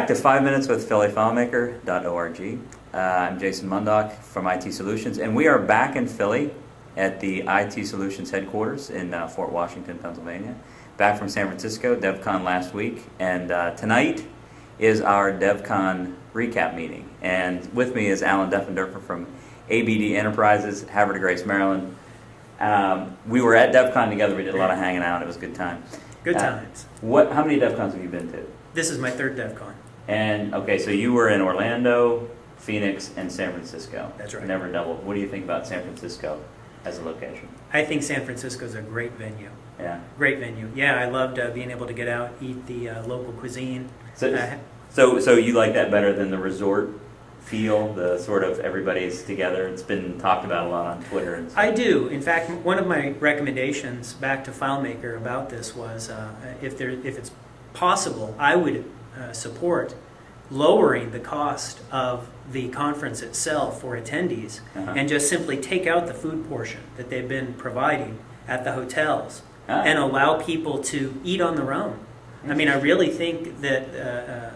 to 5 Minutes with FileMaker.org. I'm Jason Mundock from IT Solutions, and we are back in Philly at the IT Solutions headquarters in Fort Washington, Pennsylvania. Back from San Francisco, DevCon last week, and tonight is our DevCon recap meeting. And with me is Alan Deffenderfer from ABD Enterprises, Havre de Grace, Maryland. We were at DevCon together. We did a lot of hanging out. It was a good time. Good times. How many DevCons have you been to? This is my third DevCon. And okay, so you were in Orlando, Phoenix, and San Francisco. That's right. Never doubled. What do you think about San Francisco as a location? I think San Francisco is a great venue. Yeah. Great venue. Yeah, I loved being able to get out, eat the local cuisine. So you like that better than the resort feel, the sort of everybody's together? It's been talked about a lot on Twitter. And stuff. I do. In fact, one of my recommendations back to FileMaker about this was if it's possible, I would support lowering the cost of the conference itself for attendees and just simply take out the food portion that they've been providing at the hotels and allow people to eat on their own. I mean, I really think that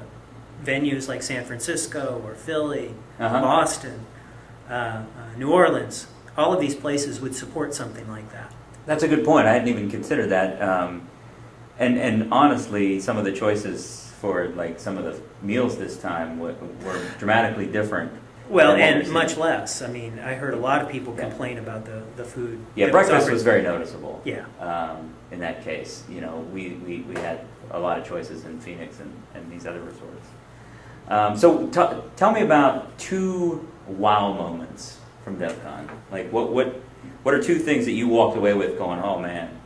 venues like San Francisco or Philly, Boston, New Orleans, all of these places would support something like that. That's a good point. I hadn't even considered that. And honestly, some of the choices for like some of the meals this time were dramatically different. Well, and much less. I mean, I heard a lot of people complain about the food. Yeah, breakfast was very noticeable. Yeah. In that case, you know, we had a lot of choices in Phoenix and these other resorts. So tell me about two wow moments from DevCon. Like what are two things that you walked away with going, oh man?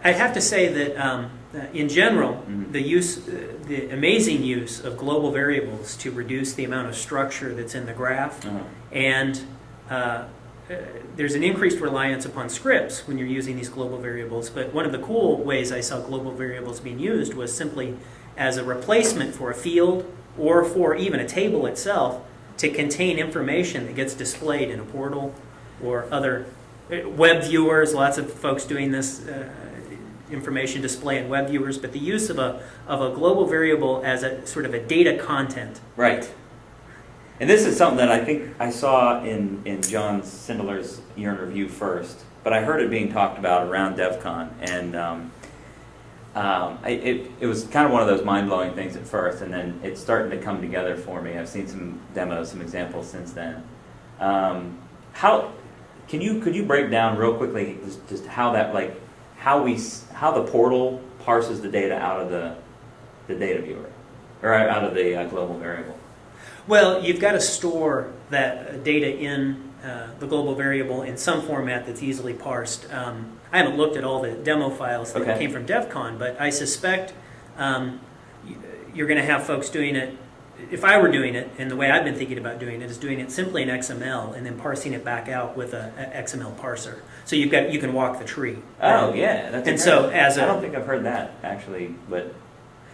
I'd have to say that in general, the amazing use of global variables to reduce the amount of structure that's in the graph, and there's an increased reliance upon scripts when you're using these global variables. But one of the cool ways I saw global variables being used was simply as a replacement for a field or for even a table itself to contain information that gets displayed in a portal or other web viewers. Lots of folks doing this. Information display in web viewers, but the use of a global variable as a sort of a data content. Right. And this is something that I think I saw in John Sindler's Year in Review first, but I heard it being talked about around DevCon, and it was kind of one of those mind-blowing things at first, and then it's starting to come together for me. I've seen some demos, some examples since then. Could you break down real quickly just how that how the portal parses the data out of the data viewer, or out of the global variable? Well, you've got to store that data in the global variable in some format that's easily parsed. I haven't looked at all the demo files that came from DevCon, but I suspect you're going to have folks doing it. If I were doing it, and the way I've been thinking about doing it is doing it simply in XML and then parsing it back out with a XML parser. So you can walk the tree. Oh yeah, that's and so I don't think I've heard that actually, but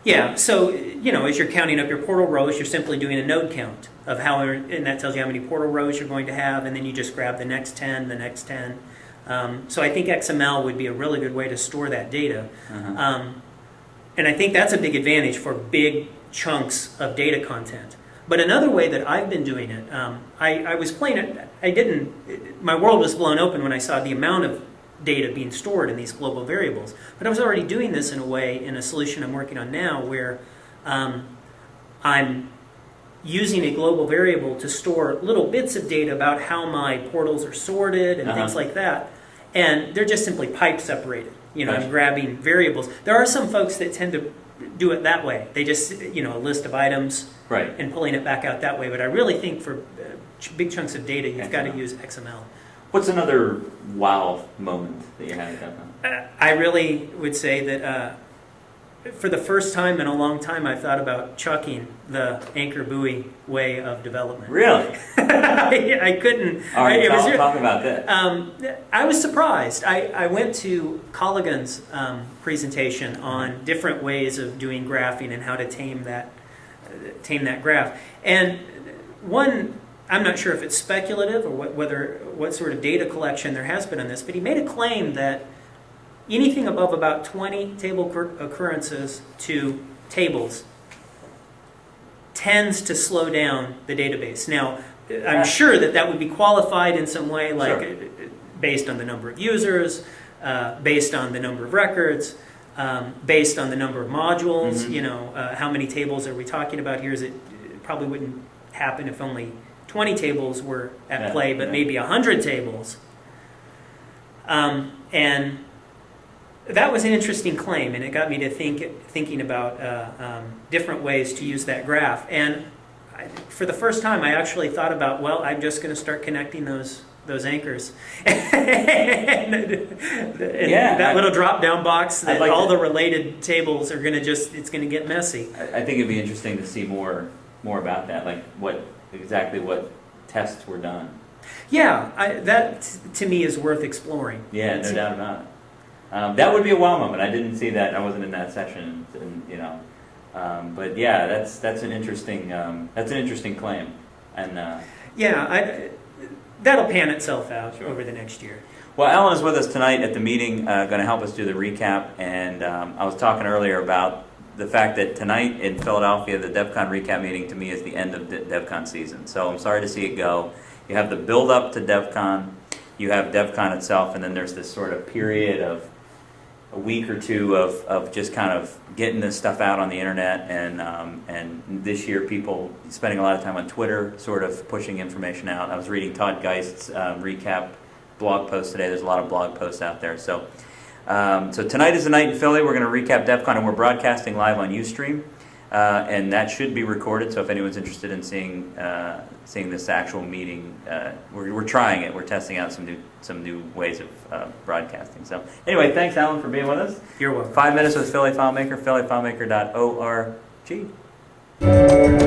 yeah. So as you're counting up your portal rows, you're simply doing a node count of and that tells you how many portal rows you're going to have, and then you just grab the next 10, the next 10. So I think XML would be a really good way to store that data, and I think that's a big advantage for big chunks of data content. But another way that I've been doing it, I was playing it, my world was blown open when I saw the amount of data being stored in these global variables. But I was already doing this in a way, in a solution I'm working on now, where I'm using a global variable to store little bits of data about how my portals are sorted and things like that. And they're just simply pipe separated. I'm grabbing variables. There are some folks that tend to do it that way. They just, a list of items and pulling it back out that way. But I really think for big chunks of data, you've got to use XML. What's another wow moment that you had at DevCon? I really would say that for the first time in a long time, I thought about chucking the anchor buoy way of development. Really? I couldn't. All right, talk about that. I was surprised. I went to Colligan's presentation on different ways of doing graphing and how to tame that graph. And one, I'm not sure if it's speculative or what sort of data collection there has been on this, but he made a claim that anything above about 20 table occurrences to tables tends to slow down the database. Now, I'm sure that would be qualified in some way, like Sure. based on the number of users, based on the number of records, based on the number of modules. Mhm. You know, how many tables are we talking about here? It probably wouldn't happen if only 20 tables were at play, but maybe 100 tables. And that was an interesting claim, and it got me to thinking about different ways to use that graph. And for the first time, I actually thought about, well, I'm just going to start connecting those anchors. and that little drop-down box, that all the related tables are going to it's going to get messy. I think it'd be interesting to see more about that, like exactly what tests were done. Yeah, that to me is worth exploring. Yeah, no doubt about it. That would be a wow moment. I didn't see that. I wasn't in that session, and, you know. But yeah, that's an interesting claim, and that'll pan itself out over the next year. Well, Alan is with us tonight at the meeting, going to help us do the recap. And I was talking earlier about the fact that tonight in Philadelphia, the DEF CON recap meeting to me is the end of the DEF CON season. So I'm sorry to see it go. You have the build up to DEF CON, you have DEF CON itself, and then there's this sort of period of a week or two of just kind of getting this stuff out on the internet, and this year people spending a lot of time on Twitter, sort of pushing information out. I was reading Todd Geist's recap blog post today. There's a lot of blog posts out there. So tonight is the night in Philly. We're going to recap DEF CON, and we're broadcasting live on Ustream, and that should be recorded. So if anyone's interested in seeing this actual meeting, we're trying it. We're testing out some new ways of broadcasting. So anyway, thanks, Alan, for being with us. You're welcome. 5 minutes with Philly FileMaker, phillyfilemaker.org.